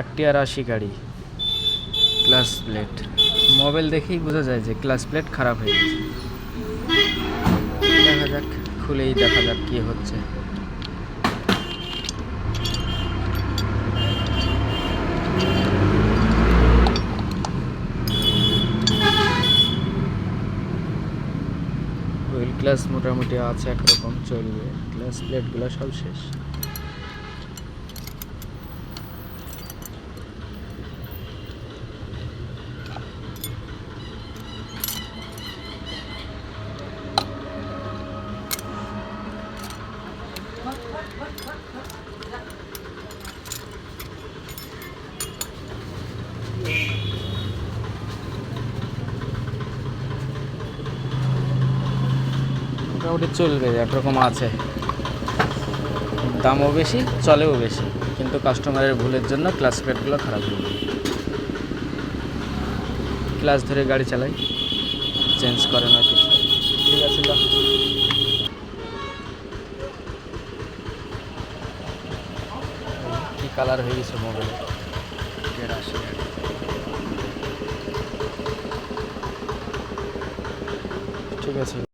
RTR 80 গাড়ি, class plate. Mobile দেখেই বোঝা যায় যে ক্লাস প্লেট খারাপ হয়ে গেছে। দেখা যাক, খুলেই দেখা যাক কি হচ্ছে। হুইল ক্লাস মোটামুটি আছে, একরকম চলবে। ক্লাস প্লেটগুলো সব শেষ। মোটামুটি চলবে, একরকম আছে। দামও বেশি, চলেও বেশি, কিন্তু কাস্টমারের ভুলের জন্য ক্লাস প্লেটগুলো খারাপ হয়ে যায়। ক্লাস ধরে গাড়ি চালাই, চেঞ্জ করে না কিছু। ঠিক আছে, কি কালার হয়ে গেছে মোবাইলে। ঠিক আছে।